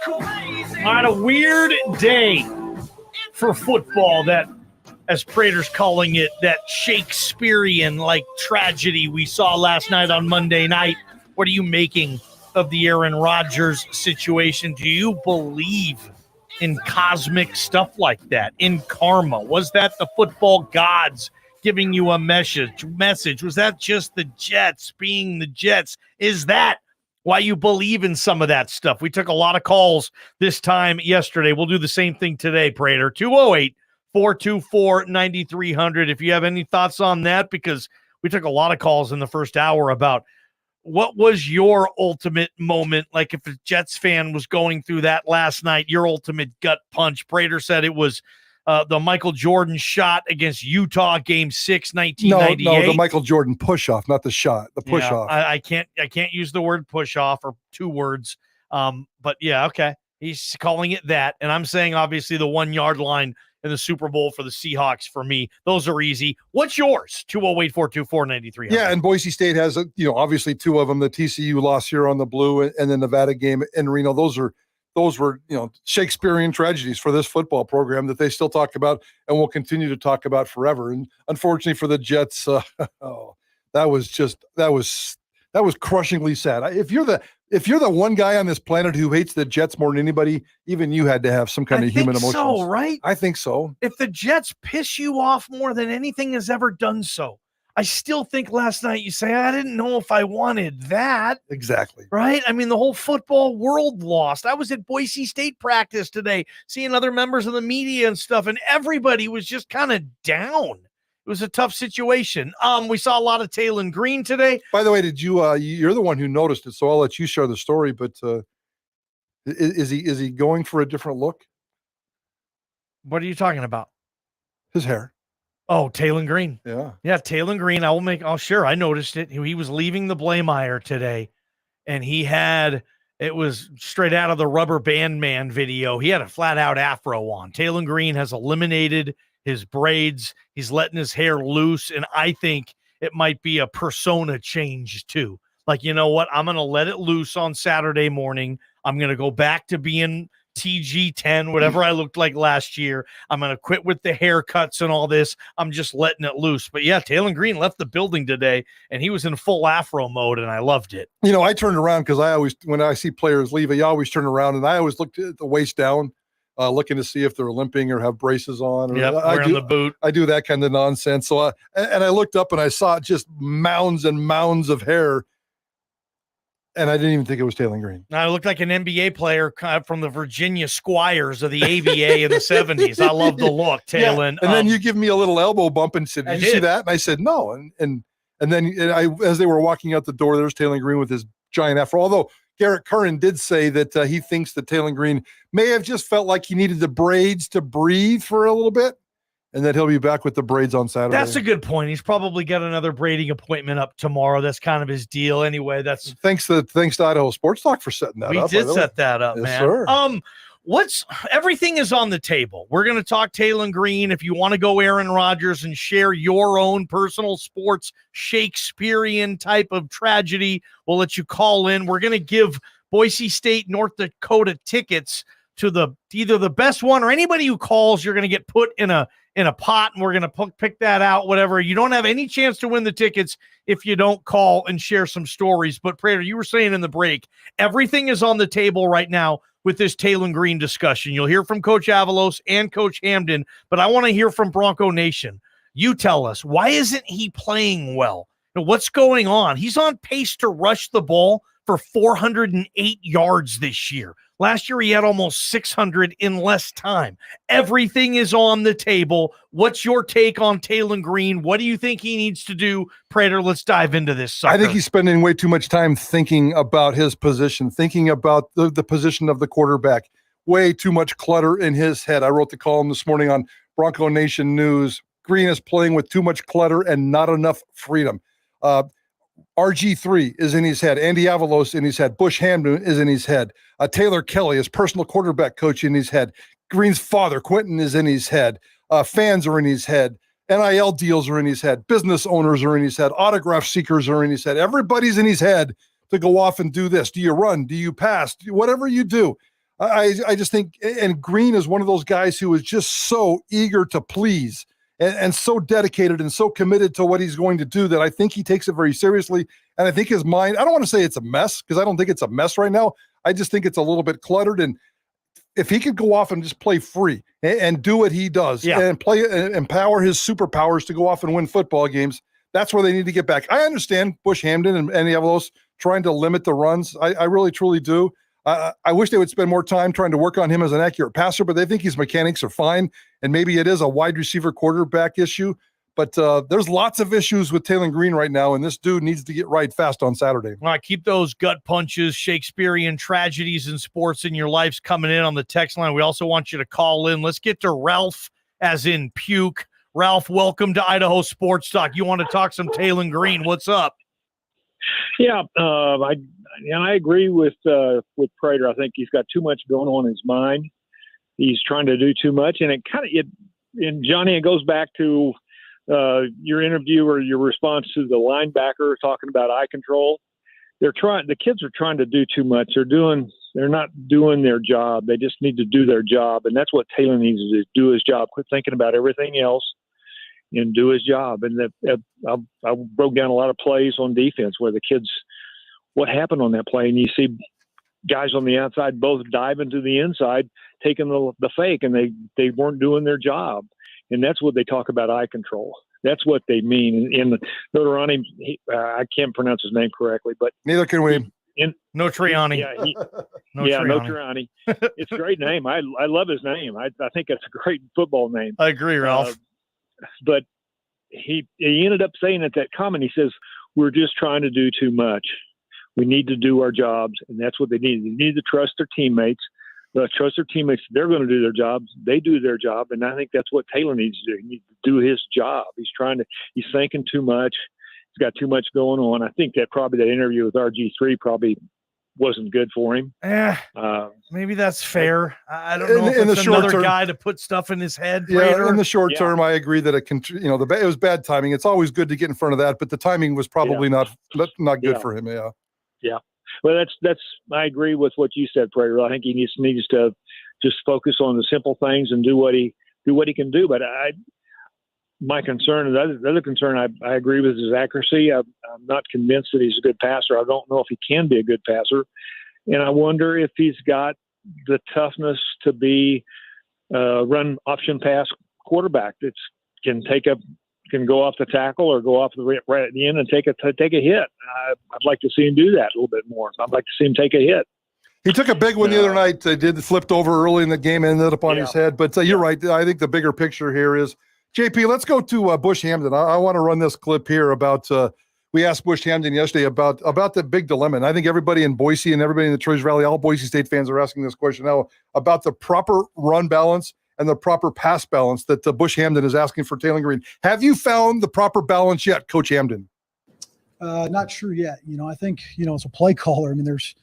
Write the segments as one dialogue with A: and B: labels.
A: On a weird day for football, that, as Prater's calling it, that Shakespearean-like tragedy we saw last night on Monday night. What are you making of the Aaron Rodgers situation? Do you believe in cosmic stuff like that, in karma? Was that the football gods giving you a message? Was that just the Jets being the Jets? Is that why you believe in some of that stuff? We took a lot of calls this time yesterday. We'll do the same thing today, Prater. 208-424-9300. If you have any thoughts on that, because we took a lot of calls in the first hour about what was your ultimate moment, like if a Jets fan was going through that last night, your ultimate gut punch. Prater said it was the Michael Jordan shot against Utah, Game 6, 1998.
B: No, the Michael Jordan push-off, not the shot, the push-off.
A: I can't use the word push-off or two words. But yeah, okay. He's calling it that. And I'm saying, obviously, the 1 yard line in the Super Bowl for the Seahawks for me. Those are easy. What's yours? 208-424-9300.
B: Yeah, and Boise State has, obviously two of them, the TCU loss here on the blue and the Nevada game in Reno. Those were, Shakespearean tragedies for this football program that they still talk about and will continue to talk about forever. And unfortunately for the Jets, that was crushingly sad. If you're the one guy on this planet who hates the Jets more than anybody, even you had to have some kind of human emotions.
A: So, right?
B: I think so.
A: If the Jets piss you off more than anything has ever done so, I still think last night you say, I didn't know if I wanted that.
B: Exactly.
A: Right? I mean, the whole football world lost. I was at Boise State practice today, seeing other members of the media and stuff, and everybody was just kind of down. It was a tough situation. We saw a lot of Taylen Green today.
B: By the way, did you? You're the one who noticed it, so I'll let you share the story. But is he going for a different look?
A: What are you talking about?
B: His hair.
A: Oh, Taylen Green.
B: Yeah,
A: Taylen Green. Sure, I noticed it. He was leaving the Blameyer today, and it was straight out of the Rubber Band Man video. He had a flat out afro on. Taylen Green has eliminated his braids. He's letting his hair loose, and I think it might be a persona change too. Like, you know what? I'm going to let it loose on Saturday morning. I'm going to go back to being TG10, whatever I looked like last year. I'm going to quit with the haircuts and all this. I'm just letting it loose. But yeah, Taylen Green left the building today, and he was in full afro mode, and I loved it.
B: I turned around because when I see players leave, I always turn around, and I always look at the waist down, looking to see if they're limping or have braces on.
A: Yeah, wearing the boot.
B: I do that kind of nonsense. So, and I looked up and I saw just mounds and mounds of hair, and I didn't even think it was Taylen Green.
A: I looked like an NBA player from the Virginia Squires of the ABA in the 70s. I love the look, Taylen.
B: Yeah. And then you give me a little elbow bump and said, "Did you see that?" And I said, "No." And then as they were walking out the door, there's Taylen Green with his giant afro. Although Garrett Curran did say that he thinks that Taylen Green may have just felt like he needed the braids to breathe for a little bit, and that he'll be back with the braids on Saturday.
A: That's a good point. He's probably got another braiding appointment up tomorrow. That's kind of his deal anyway. That's
B: thanks to Idaho Sports Talk for setting that up.
A: We did set that up, man.
B: Sir.
A: Everything is on the table. We're going to talk Taylen Green. If you want to go Aaron Rodgers and share your own personal sports Shakespearean type of tragedy, we'll let you call in. We're going to give Boise State, North Dakota tickets to either the best one or anybody who calls. You're going to get put in a pot, and we're going to pick that out, whatever. You don't have any chance to win the tickets if you don't call and share some stories. But Prater, you were saying in the break, everything is on the table right now with this Taylen Green discussion. You'll hear from Coach Avalos and Coach Hamden, but I want to hear from Bronco Nation. You tell us, why isn't he playing well? What's going on? He's on pace to rush the ball for 408 yards this year. Last year, he had almost 600 in less time. Everything is on the table. What's your take on Taylen Green? What do you think he needs to do? Prater, let's dive into this sucker.
B: I think he's spending way too much time thinking about his position, thinking about the position of the quarterback. Way too much clutter in his head. I wrote the column this morning on Bronco Nation News. Green is playing with too much clutter and not enough freedom. RG3 is in his head. Andy Avalos in his head. Bush Hamden is in his head. Taylor Kelly, his personal quarterback coach, in his head. Green's father, Quentin, is in his head. Fans are in his head. NIL deals are in his head. Business owners are in his head. Autograph seekers are in his head. Everybody's in his head to go off and do this. Do you run? Do you pass? Whatever you do. I just think, and Green is one of those guys who is just so eager to please and so dedicated and so committed to what he's going to do that I think he takes it very seriously. And I think his mind, I don't want to say it's a mess because I don't think it's a mess right now. I just think it's a little bit cluttered. And if he could go off and just play free and do what he does and play and empower his superpowers to go off and win football games, that's where they need to get back. I understand Bush Hamden and any of those trying to limit the runs. I really, truly do. I wish they would spend more time trying to work on him as an accurate passer, but they think his mechanics are fine. And maybe it is a wide receiver quarterback issue. But there's lots of issues with Taylen Green right now, and this dude needs to get right fast on Saturday.
A: All right, keep those gut punches, Shakespearean tragedies in sports in your lives coming in on the text line. We also want you to call in. Let's get to Ralph, as in puke. Ralph, welcome to Idaho Sports Talk. You want to talk some Taylen Green? What's up?
C: Yeah, I agree with Prater. I think he's got too much going on in his mind. He's trying to do too much, and and Johnny, it goes back to your interview or your response to the linebacker talking about eye control. The kids are trying to do too much. They're not doing their job. They just need to do their job. And that's what Taylen needs to do, do his job, quit thinking about everything else and do his job. And I broke down a lot of plays on defense where the kids, what happened on that play? And you see guys on the outside both diving to the inside, taking the fake, and they weren't doing their job. And that's what they talk about eye control. That's what they mean. In the Notoriani, I can't pronounce his name correctly, but
B: neither can we.
A: Notoriani.
C: Notoriani. It's a great name. I love his name. I think it's a great football name.
A: I agree, Ralph.
C: But he ended up saying at that comment, he says, "We're just trying to do too much. We need to do our jobs," and that's what they need. They need to trust their teammates. Trust their teammates. They're going to do their jobs. They do their job. And I think that's what Taylen needs to do. He needs to do his job. He's thinking too much. He's got too much going on. I think that probably that interview with RG3 probably wasn't good for him.
A: Maybe that's fair. I don't know if it's another guy to put stuff in his head.
B: Yeah, in the short term, I agree that it was bad timing. It's always good to get in front of that, but the timing was probably not good for him. Yeah.
C: Yeah. Well, that's I agree with what you said, Prater. I think he needs to just focus on the simple things and do what he can do. But my concern, the other concern, I agree with his accuracy. I'm not convinced that he's a good passer. I don't know if he can be a good passer, and I wonder if he's got the toughness to be run option pass quarterback that can go off the tackle or go off right at the end and take a hit. I'd like to see him do that a little bit more. I'd like to see him take a hit.
B: He took a big one the other night. Flipped over early in the game and ended up on his head. But you're right. I think the bigger picture here is, JP, let's go to Bush Hamden. I want to run this clip here about we asked Bush Hamden yesterday about the big dilemma. And I think everybody in Boise and everybody in the Treasure Valley, all Boise State fans are asking this question now about the proper run balance and the proper pass balance that Bush Hamden is asking for Taylen Green. Have you found the proper balance yet, Coach Hamden?
D: Not sure yet. I think, as a play caller, I mean, there's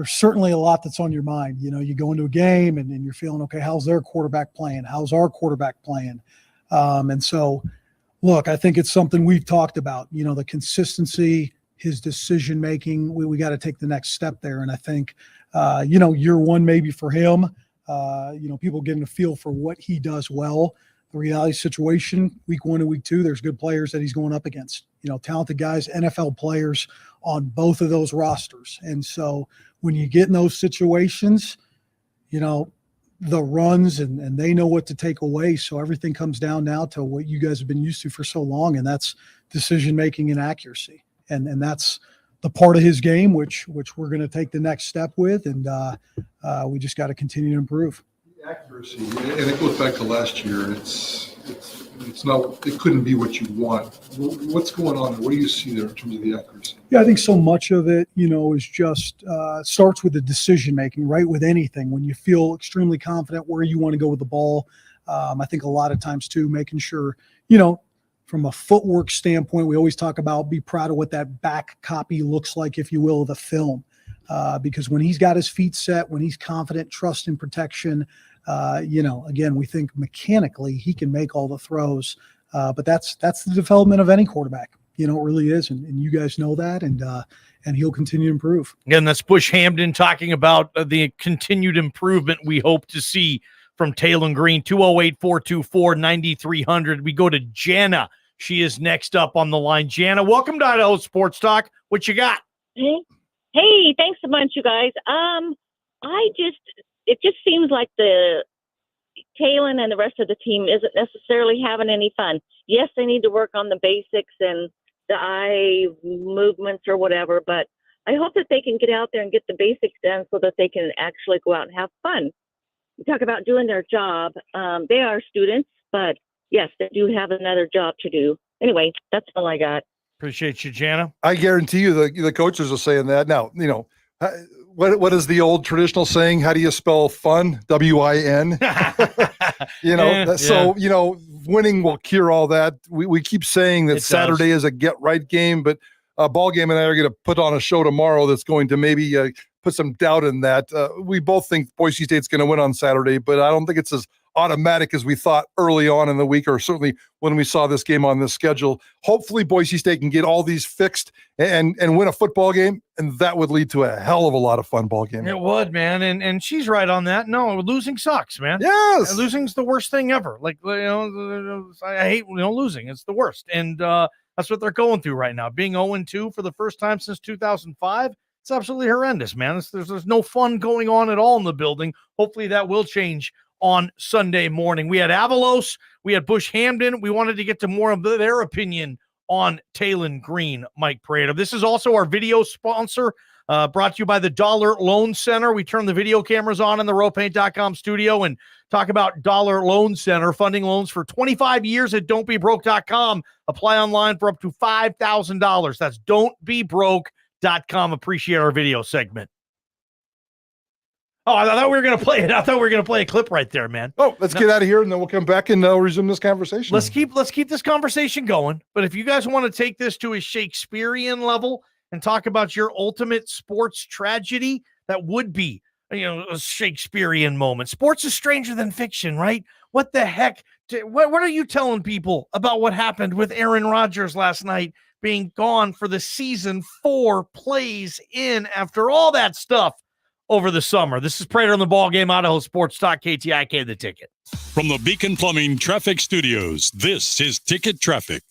D: certainly a lot that's on your mind. You go into a game and you're feeling, okay, how's their quarterback playing? How's our quarterback playing? And so, look, I think it's something we've talked about, the consistency, his decision-making. We got to take the next step there. And I think, year one, maybe for him, people getting a feel for what he does well. The reality situation, week 1 and week 2, there's good players that he's going up against, talented guys, NFL players on both of those rosters. And so when you get in those situations, the runs and they know what to take away. So everything comes down now to what you guys have been used to for so long, and that's decision-making and accuracy. And that's the part of his game, which we're going to take the next step with. And we just got to continue to improve.
B: Accuracy, and it goes back to last year. It's not. It couldn't be what you want. What's going on? What do you see there in terms of the accuracy?
D: Yeah, I think so much of it, is just starts with the decision making, right? With anything, when you feel extremely confident where you want to go with the ball, I think a lot of times too, making sure, from a footwork standpoint, we always talk about be proud of what that back copy looks like, if you will, of the film, because when he's got his feet set, when he's confident, trust and protection. Again, we think mechanically he can make all the throws, but that's the development of any quarterback. It really is. And you guys know that. And he'll continue to improve.
A: Again, that's Bush Hamden talking about the continued improvement we hope to see from Taylen Green. 208-424-9300. We go to Jana. She is next up on the line. Jana, welcome to Idaho Sports Talk. What you got?
E: Hey, thanks a bunch, you guys. It just seems like the Taylen and the rest of the team isn't necessarily having any fun. Yes, they need to work on the basics and the eye movements or whatever, but I hope that they can get out there and get the basics done so that they can actually go out and have fun. You talk about doing their job. They are students, but yes, they do have another job to do. Anyway, that's all I got.
A: Appreciate you, Jana.
B: I guarantee you the coaches are saying that. Now, what is the old traditional saying? How do you spell fun? W-I-N. So, winning will cure all that. We keep saying that Saturday is a get-right game, but Ballgame and I are going to put on a show tomorrow that's going to maybe put some doubt in that. We both think Boise State's going to win on Saturday, but I don't think it's as automatic as we thought early on in the week, or certainly when we saw this game on this schedule. Hopefully Boise State can get all these fixed and win a football game, and that would lead to a hell of a lot of fun ball game.
A: It would, man, and she's right on that. No, losing sucks, man.
B: Yes,
A: losing's the worst thing ever. I hate losing. It's the worst, and that's what they're going through right now. Being 0-2 for the first time since 2005. It's absolutely horrendous, man. There's no fun going on at all in the building. Hopefully that will change on Sunday morning. We had Avalos, we had Bush Hamden. We wanted to get to more of their opinion on Taylen Green, Mike Prater. This is also our video sponsor, brought to you by the Dollar Loan Center. We turn the video cameras on in the rowpaint.com studio and talk about Dollar Loan Center, funding loans for 25 years at don'tbebroke.com. Apply online for up to $5,000. That's don'tbebroke.com. Appreciate our video segment. Oh, I thought we were going to play it. I thought we were going to play a clip right there, man.
B: Oh, let's get out of here, and then we'll come back and resume this conversation.
A: Let's keep this conversation going. But if you guys want to take this to a Shakespearean level and talk about your ultimate sports tragedy, that would be, a Shakespearean moment. Sports is stranger than fiction, right? What the heck? What are you telling people about what happened with Aaron Rodgers last night being gone for the season 4 plays in after all that stuff over the summer? This is Prater on the Ballgame, Idaho Sports Talk, KTIK, The Ticket.
F: From the Beacon Plumbing Traffic Studios, this is Ticket Traffic.